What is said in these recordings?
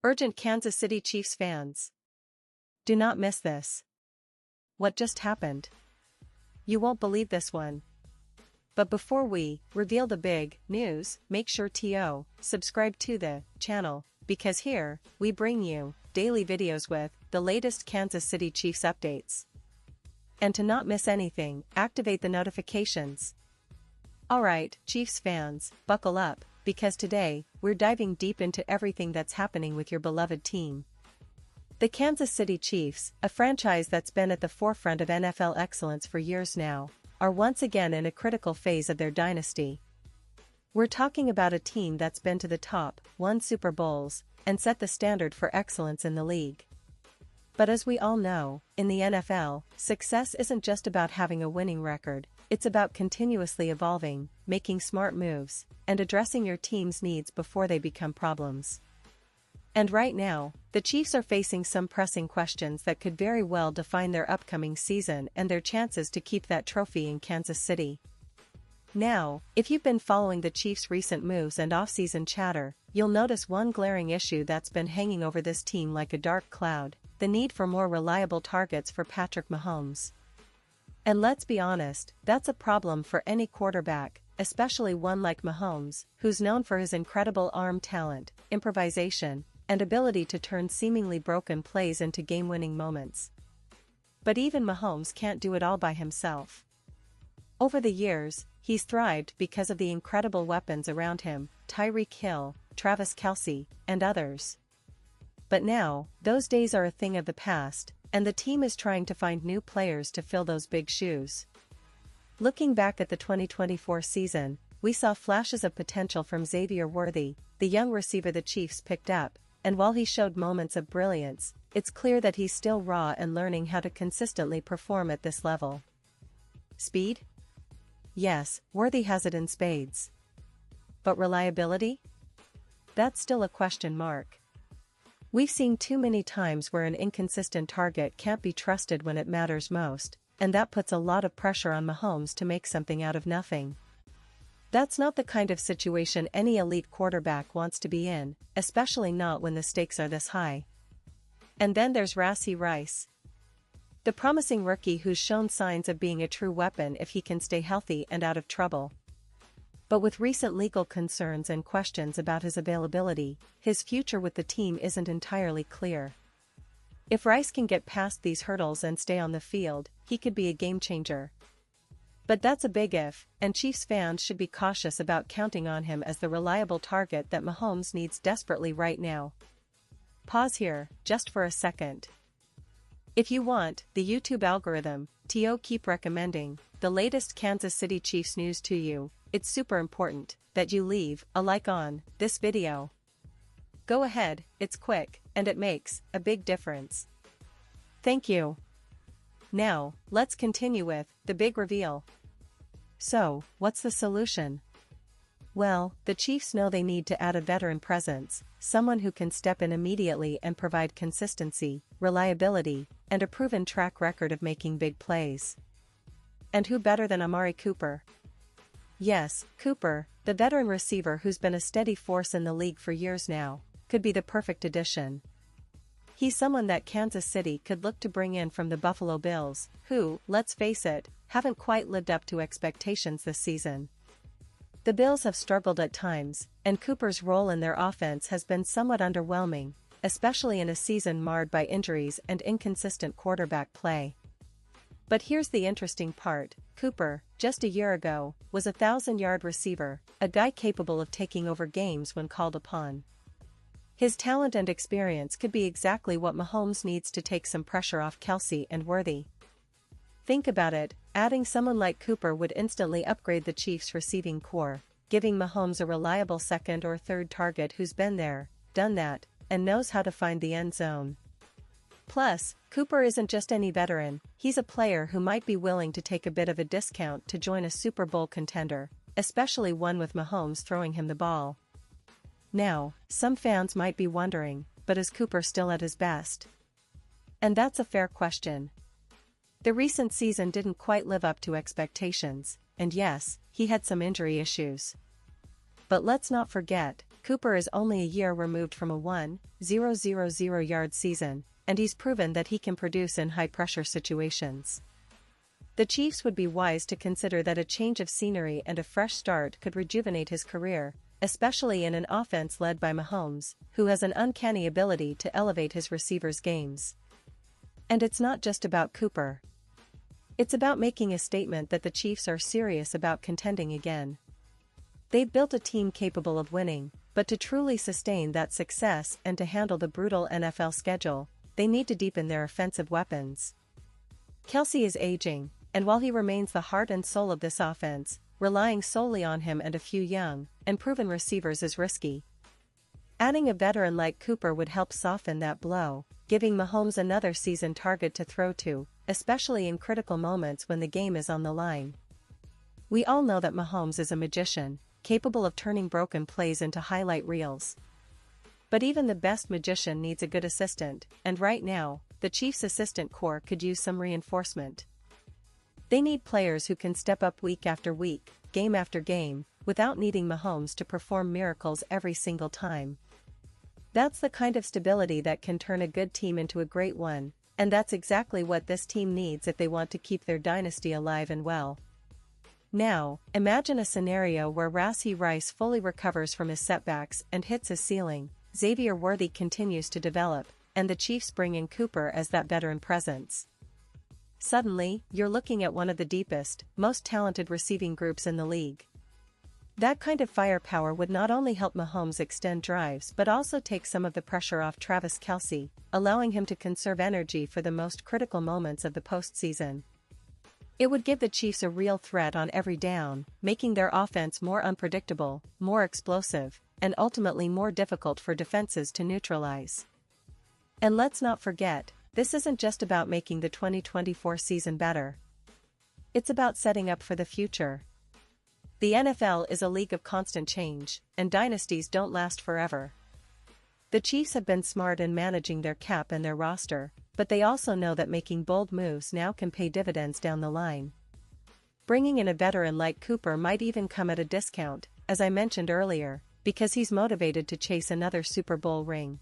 Urgent Kansas City Chiefs fans. Do not miss this. What just happened? You won't believe this one. But before we reveal the big news, make sure to subscribe to the channel, because here, we bring you daily videos with the latest Kansas City Chiefs updates. And to not miss anything, activate the notifications. Alright, Chiefs fans, buckle up, because today, we're diving deep into everything that's happening with your beloved team. The Kansas City Chiefs, a franchise that's been at the forefront of NFL excellence for years now, are once again in a critical phase of their dynasty. We're talking about a team that's been to the top, won Super Bowls, and set the standard for excellence in the league. But as we all know, in the NFL, success isn't just about having a winning record, it's about continuously evolving, making smart moves, and addressing your team's needs before they become problems. And right now, the Chiefs are facing some pressing questions that could very well define their upcoming season and their chances to keep that trophy in Kansas City. Now, if you've been following the Chiefs' recent moves and off-season chatter, you'll notice one glaring issue that's been hanging over this team like a dark cloud: the need for more reliable targets for Patrick Mahomes. And let's be honest, that's a problem for any quarterback, especially one like Mahomes, who's known for his incredible arm talent, improvisation, and ability to turn seemingly broken plays into game-winning moments. But even Mahomes can't do it all by himself. Over the years, he's thrived because of the incredible weapons around him: Tyreek Hill, Travis Kelce, and others. But now, those days are a thing of the past, and the team is trying to find new players to fill those big shoes. Looking back at the 2024 season, we saw flashes of potential from Xavier Worthy, the young receiver the Chiefs picked up, and while he showed moments of brilliance, it's clear that he's still raw and learning how to consistently perform at this level. Speed? Yes, Worthy has it in spades. But reliability? That's still a question mark. We've seen too many times where an inconsistent target can't be trusted when it matters most, and that puts a lot of pressure on Mahomes to make something out of nothing. That's not the kind of situation any elite quarterback wants to be in, especially not when the stakes are this high. And then there's Rashee Rice, the promising rookie who's shown signs of being a true weapon if he can stay healthy and out of trouble. But with recent legal concerns and questions about his availability, his future with the team isn't entirely clear. If Rice can get past these hurdles and stay on the field, he could be a game-changer. But that's a big if, and Chiefs fans should be cautious about counting on him as the reliable target that Mahomes needs desperately right now. Pause here, just for a second. If you want the YouTube algorithm to keep recommending the latest Kansas City Chiefs news to you, it's super important that you leave a like on this video. Go ahead, it's quick, and it makes a big difference. Thank you. Now, let's continue with the big reveal. So, what's the solution? Well, the Chiefs know they need to add a veteran presence, someone who can step in immediately and provide consistency, reliability, and a proven track record of making big plays. And who better than Amari Cooper? Yes, Cooper, the veteran receiver who's been a steady force in the league for years now, could be the perfect addition. He's someone that Kansas City could look to bring in from the Buffalo Bills, who, let's face it, haven't quite lived up to expectations this season. The Bills have struggled at times, and Cooper's role in their offense has been somewhat underwhelming, especially in a season marred by injuries and inconsistent quarterback play. But here's the interesting part: Cooper, just a year ago, was a 1,000-yard receiver, a guy capable of taking over games when called upon. His talent and experience could be exactly what Mahomes needs to take some pressure off Kelce and Worthy. Think about it, adding someone like Cooper would instantly upgrade the Chiefs' receiving core, giving Mahomes a reliable second or third target who's been there, done that, and knows how to find the end zone. Plus, Cooper isn't just any veteran, he's a player who might be willing to take a bit of a discount to join a Super Bowl contender, especially one with Mahomes throwing him the ball. Now, some fans might be wondering, but is Cooper still at his best? And that's a fair question. The recent season didn't quite live up to expectations, and yes, he had some injury issues. But let's not forget, Cooper is only a year removed from a 1,000-yard season, and he's proven that he can produce in high-pressure situations. The Chiefs would be wise to consider that a change of scenery and a fresh start could rejuvenate his career, especially in an offense led by Mahomes, who has an uncanny ability to elevate his receivers' games. And it's not just about Cooper. It's about making a statement that the Chiefs are serious about contending again. They've built a team capable of winning, but to truly sustain that success and to handle the brutal NFL schedule, they need to deepen their offensive weapons. Kelce is aging, and while he remains the heart and soul of this offense, relying solely on him and a few young and proven receivers is risky. Adding a veteran like Cooper would help soften that blow, giving Mahomes another season target to throw to, especially in critical moments when the game is on the line. We all know that Mahomes is a magician, capable of turning broken plays into highlight reels. But even the best magician needs a good assistant, and right now, the Chiefs' assistant corps could use some reinforcement. They need players who can step up week after week, game after game, without needing Mahomes to perform miracles every single time. That's the kind of stability that can turn a good team into a great one, and that's exactly what this team needs if they want to keep their dynasty alive and well. Now, imagine a scenario where Rashee Rice fully recovers from his setbacks and hits his ceiling, Xavier Worthy continues to develop, and the Chiefs bring in Cooper as that veteran presence. Suddenly, you're looking at one of the deepest, most talented receiving groups in the league. That kind of firepower would not only help Mahomes extend drives but also take some of the pressure off Travis Kelce, allowing him to conserve energy for the most critical moments of the postseason. It would give the Chiefs a real threat on every down, making their offense more unpredictable, more explosive, and ultimately more difficult for defenses to neutralize. And let's not forget, this isn't just about making the 2024 season better. It's about setting up for the future. The NFL is a league of constant change, and dynasties don't last forever. The Chiefs have been smart in managing their cap and their roster, but they also know that making bold moves now can pay dividends down the line. Bringing in a veteran like Cooper might even come at a discount, as I mentioned earlier, because he's motivated to chase another Super Bowl ring.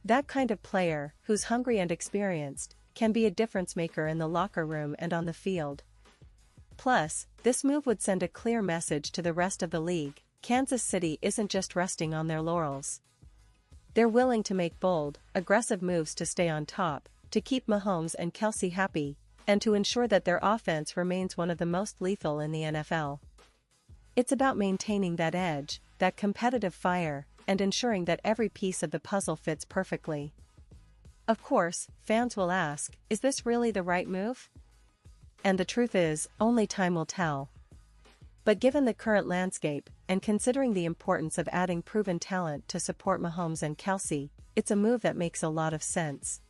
That kind of player, who's hungry and experienced, can be a difference maker in the locker room and on the field. Plus, this move would send a clear message to the rest of the league: Kansas City isn't just resting on their laurels. They're willing to make bold, aggressive moves to stay on top, to keep Mahomes and Kelce happy, and to ensure that their offense remains one of the most lethal in the NFL. It's about maintaining that edge, that competitive fire, and ensuring that every piece of the puzzle fits perfectly. Of course, fans will ask, is this really the right move? And the truth is, only time will tell. But given the current landscape, and considering the importance of adding proven talent to support Mahomes and Kelce, it's a move that makes a lot of sense.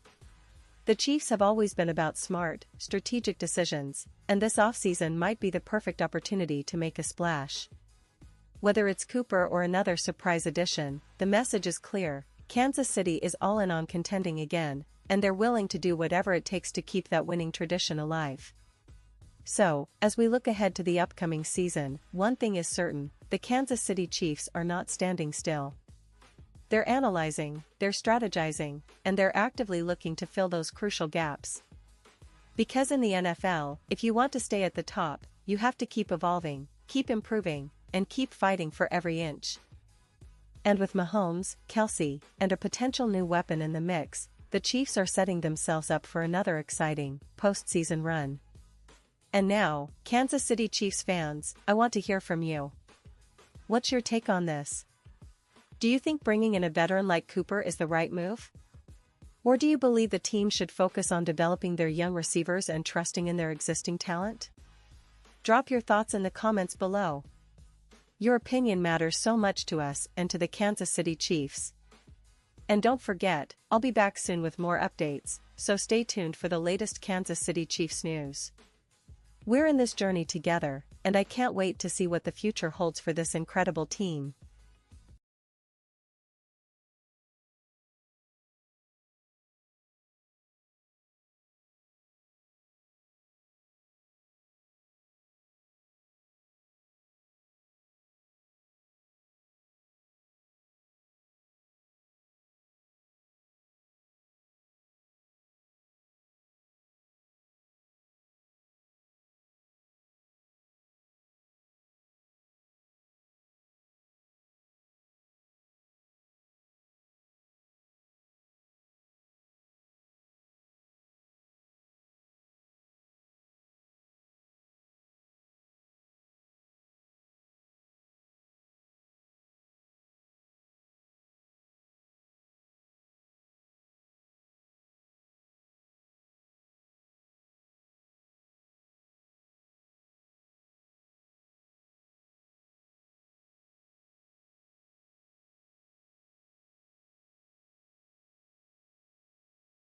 The Chiefs have always been about smart, strategic decisions, and this offseason might be the perfect opportunity to make a splash. Whether it's Cooper or another surprise addition, the message is clear: Kansas City is all in on contending again, and they're willing to do whatever it takes to keep that winning tradition alive. So, as we look ahead to the upcoming season, one thing is certain: the Kansas City Chiefs are not standing still. They're analyzing, they're strategizing, and they're actively looking to fill those crucial gaps. Because in the NFL, if you want to stay at the top, you have to keep evolving, keep improving, and keep fighting for every inch. And with Mahomes, Kelce, and a potential new weapon in the mix, the Chiefs are setting themselves up for another exciting postseason run. And now, Kansas City Chiefs fans, I want to hear from you. What's your take on this? Do you think bringing in a veteran like Cooper is the right move? Or do you believe the team should focus on developing their young receivers and trusting in their existing talent? Drop your thoughts in the comments below. Your opinion matters so much to us and to the Kansas City Chiefs. And don't forget, I'll be back soon with more updates, so stay tuned for the latest Kansas City Chiefs news. We're in this journey together, and I can't wait to see what the future holds for this incredible team.